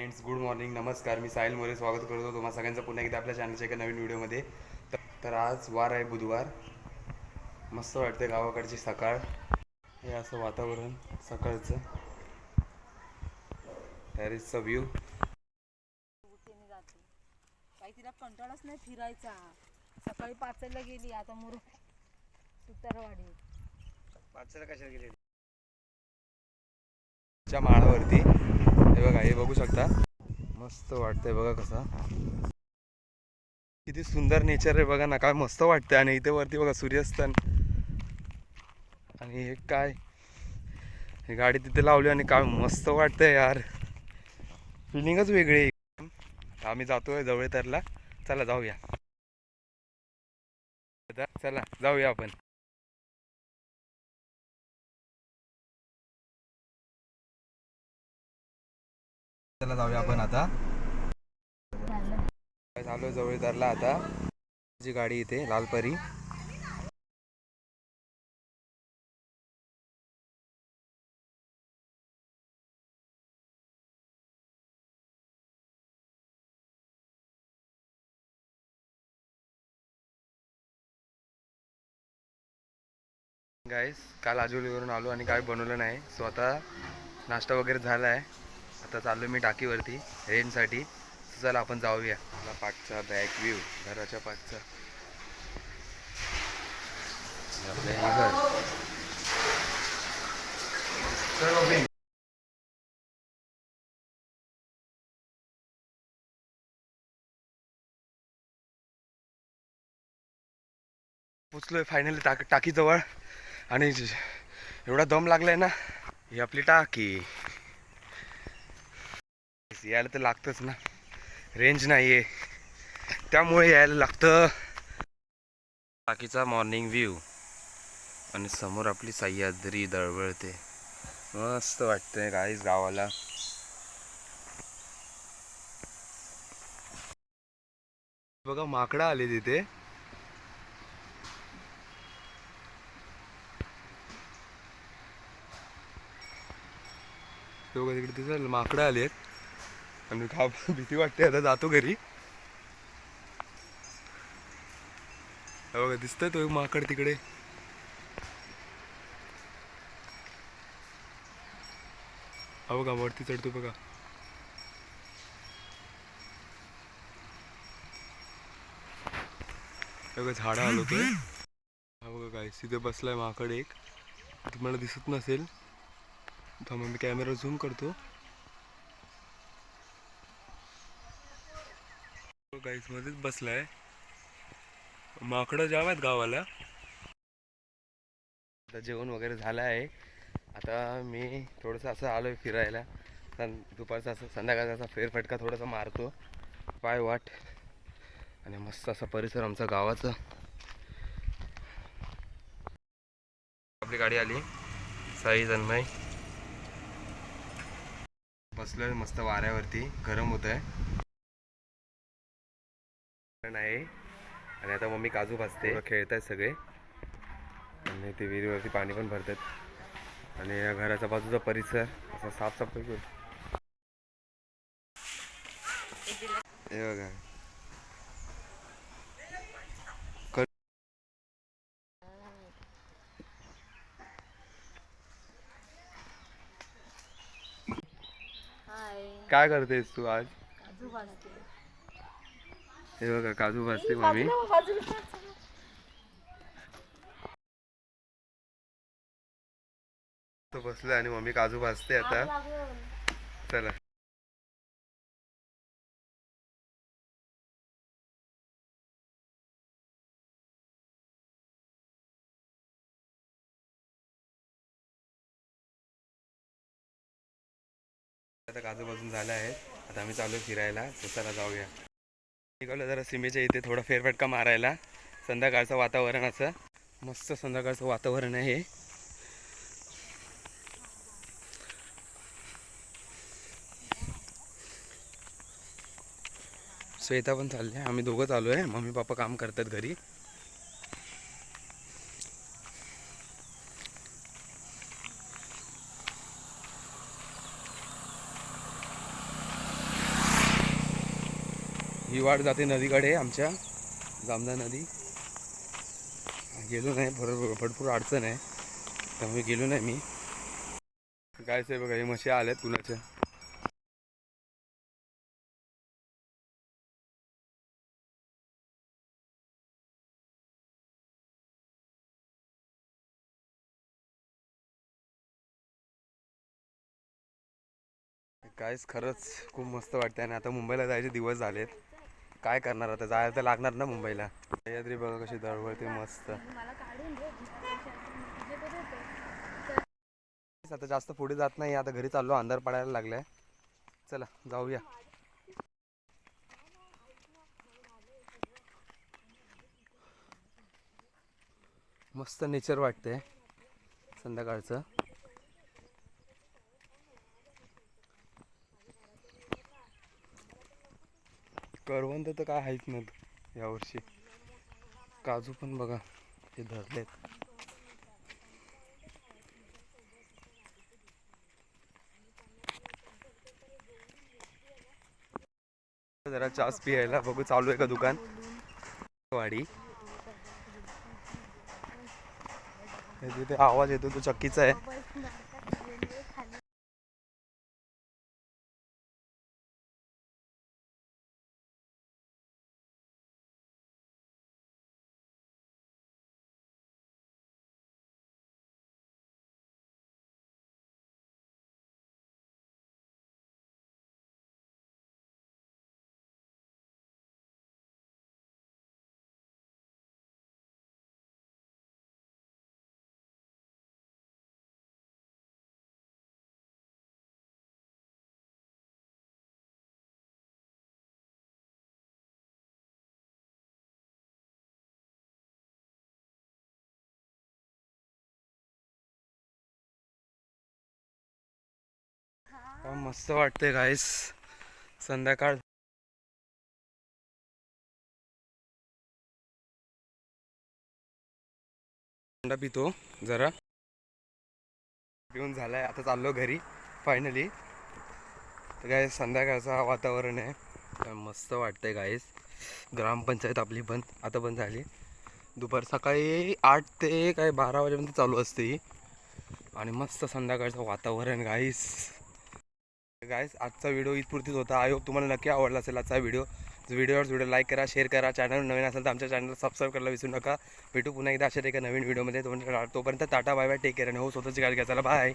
Friends, good morning, नमस्कार. मी साहिल मोरे स्वागत करतो तुम्हा सगळ्यांचं पुन्हा एकदा आपल्या चॅनलच्या एका नवीन व्हिडिओमध्ये. तर आज वार आहे बुधवार. मस्त वाटते गावाकडची सकाळ. हे असं वातावरण सकाळचं. टॅरिसचा व्ह्यू. काही तिला कंटाळाच नाही फिरायचा. सकाळी 5ला गेली, आता सुतारवाडी 5ला कशाला गेली? च्या माळावरती हे बघा, हे बघू शकता. मस्त वाटतंय बघा कसा. किती सुंदर नेचर आहे बघा ना, काय मस्त वाटतंय. आणि इथे वरती बघा सूर्यास्तन. आणि हे काय, ही गाडी तिथे लावली आणि काय मस्त वाटतंय यार. फिलिंगच वेगळी आहे. आम्ही जातोय जवळतरला. चला जाऊया. चला जाऊया आपण. चला जाऊया आपण आता. चालू जवळतरला आता. जी गाडी इथे लालपरी. गाईस, काल आजोलीवरून आलो आणि काय बनवलं नाही. सो आता नाश्ता वगैरे झाला आहे. आता चाललो मी टाकीवरती रेंटसाठी. चला आपण जाऊया. पाठचा बॅक व्ह्यू घराच्या पाठचा. आपलं हे घर. पोचलोय फायनली टाकीजवळ. आणि एवढा दम लागलाय ना. ही आपली टाकी. यायला तर लागतंच ना, रेंज नाही आहे त्यामुळे यायला लागतं. टाकीचा मॉर्निंग व्ह्यू आणि समोर आपली सह्याद्री दळवळते. मस्त वाटतंय गाईस गावाला. बघा माकडं आले तिथे. तिकडे तिथे माकडं आलेत आणि भीती वाटते. आता जातो घरी. बघा दिसतंय तो माकड तिकडे. हा बघा वरती चढतो बघा. बघा झाडं हलवतोय. हा बघा काय तिथे बसलाय माकड एक. तुम्हाला दिसत नसेल तर मग मी कॅमेरा झूम करतो. गाईस मध्येच बसलाय. माकडं जाम आहेत गावाला. आता जेवण वगैरे झालं आहे. आता मी थोडंसं असं आलोय फिरायला. दुपारचा असं संध्याकाळचा असा फेरफटका थोडासा मारतो पाय वाट. आणि मस्त असा परिसर आमचा गावाचा. आपली गाडी आली. साई जन्मय बसलोय मस्त वाऱ्यावरती. गरम होत आहे. आणि आता मम्मी काजू भाजते. खेळतात सगळे. आणि ते विहिरीवरती पाणी पण भरतात. आणि या घराच्या बाजूचा परिसर असा साफसफाई करू. हे बघा काय करतेस तू आज? काजू भाजते. हे बघा काजू भाजते मम्मी. तो बसलोय आणि मम्मी काजू भाजते आता. चला आता काजू भाजून झाला आहे. आता आम्ही चालू फिरायला. चला जाऊया. निघालो जरा सीमेच्या इथे थोडा फेरफटका मारायला. संध्याकाळचं वातावरण असं मस्त. संध्याकाळचं वातावरण आहे. श्वेता पण चालली आहे. आम्ही दोघं चालू आहे. मम्मी पप्पा काम करतात घरी. वाट जाते नदीकडे आमच्या जामदा नदी. गेलो नाही, भरपूर अडचण आहे त्यामुळे गेलो नाही मी. गायचं आहे बघा, हे म्हशी आल्यात कुणाच्या. काहीच खरंच खूप मस्त वाटतं. आणि आता मुंबईला जायचे दिवस झालेत. काय करणार आता, जायला तर लागणार ना मुंबईला. सह्याद्री बघा कशी दळवळते मस्त. आता जास्त पुढे जात नाही, आता घरी चाललो, अंधार पडायला लागलाय. चला जाऊया. मस्त नेचर वाटतंय संध्याकाळचं. करवंद तर काय आहेच नाही यावर्षी. काजू पण बघा ते धरलेत. जरा चहाच पियायला बघू, चालू आहे का दुकान वाडी. तिथे आवाज येतो तो चक्कीचा आहे. मस्त वाटते गाईस संध्याकाळ. थंडा पितो जरा, पिऊन झालाय. आता चाललो घरी फायनली. तर काय संध्याकाळचं वातावरण आहे, काय मस्त वाटतंय गाईस. ग्रामपंचायत आपली बंद, आता बंद झाली. दुपार सकाळी 8 ते काय 12 वाजेपर्यंत चालू असते ही. आणि मस्त संध्याकाळचं वातावरण गाईस. आजचा व्हिडिओ इथपुरतीच होता. आय होप तुम्हाला नक्की आवडला असेल आजचा व्हिडिओ. व्हिडिओ लाईक करा, शेअर करा. चॅनल नवीन असेल तर आमच्या चॅनलला सबस्क्राईब करायला विसरू नका. भेटू पुन्हा एकदा अशा एका नवीन व्हिडिओमध्ये. तोपर्यंत tata bye bye, take care. आणि हो, स्वतःची काळजी घ्या. चला बाय.